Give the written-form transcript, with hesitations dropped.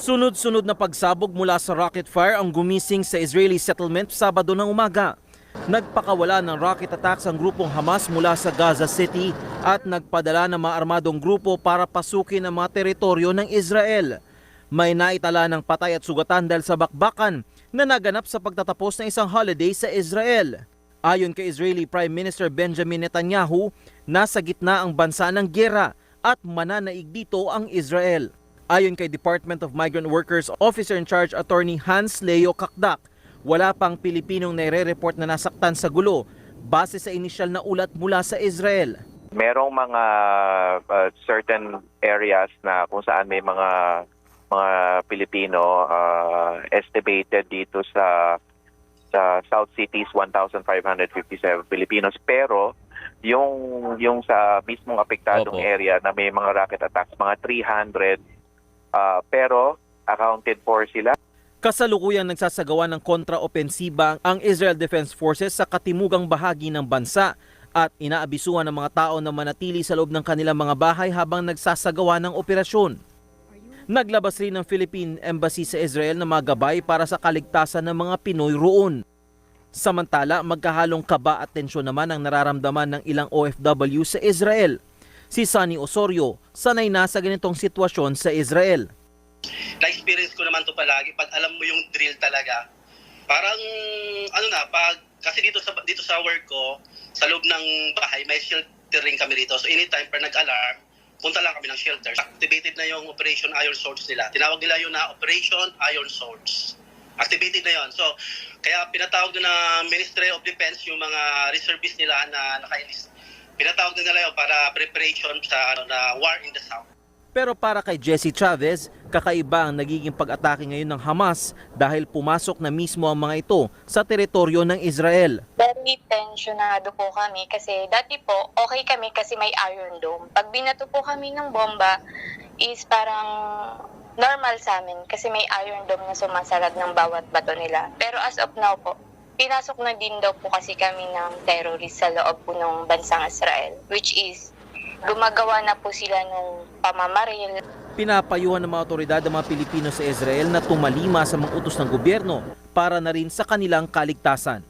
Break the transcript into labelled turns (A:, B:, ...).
A: Sunod-sunod na pagsabog mula sa rocket fire ang gumising sa Israeli settlement Sabado ng umaga. Nagpakawala ng rocket attacks ang grupong Hamas mula sa Gaza City at nagpadala ng mga armadong grupo para pasukin ang mga teritoryo ng Israel. May naitala ng patay at sugatan dahil sa bakbakan na naganap sa pagtatapos ng isang holiday sa Israel. Ayon kay Israeli Prime Minister Benjamin Netanyahu, nasa gitna ang bansa ng giyera at mananaig dito ang Israel. Ayon kay Department of Migrant Workers Officer in Charge Attorney Hans Leo Kakdak, wala pang Pilipinong nire-report na nasaktan sa gulo base sa inisyal na ulat mula sa Israel.
B: Merong mga certain areas na kung saan may mga Pilipino estimated dito sa South Cities 1,557 Filipinos, pero yung sa mismong apektadong area na may mga rocket attacks, mga 300 pero accounted for sila.
A: Kasalukuyang nagsasagawa ng kontraopensiba ang Israel Defense Forces sa katimugang bahagi ng bansa at inaabisuhan ng mga tao na manatili sa loob ng kanilang mga bahay habang nagsasagawa ng operasyon. Naglabas rin ng Philippine Embassy sa Israel na mga gabay para sa kaligtasan ng mga Pinoy roon. Samantala, magkahalong kaba at tensyon naman ang nararamdaman ng ilang OFW sa Israel. Si Sunny Osorio, sanay na sa ganitong sitwasyon sa Israel.
C: Na-experience ko naman to palagi pag alam mo yung drill talaga. Parang kasi dito sa work ko, sa loob ng bahay may sheltering kami rito. So anytime per nag-alarm, punta lang kami ng shelter. Activated na yung Operation Iron Swords nila. Tinawag nila yun na Operation Iron Swords. Activated na yun. So kaya pinatawag na Ministry of Defense yung mga reservists nila na naka-enlist. Pinatawag na nila yun para preparation sa war in the south.
A: Pero para kay Jesse Chavez, kakaiba ang nagiging pag-atake ngayon ng Hamas dahil pumasok na mismo ang mga ito sa teritoryo ng Israel.
D: Very tensionado po kami kasi dati po okay kami kasi may Iron Dome. Pag binato po kami ng bomba is parang normal sa amin kasi may Iron Dome na sumasalag ng bawat bato nila. Pero as of now po, pinasok na din daw po kasi kami ng terrorist sa loob po ng bansang Israel, which is gumagawa na po sila ng pamamaril.
A: Pinapayuhan ng mga otoridad ng mga Pilipino sa Israel na tumalima sa mga utos ng gobyerno para na rin sa kanilang kaligtasan.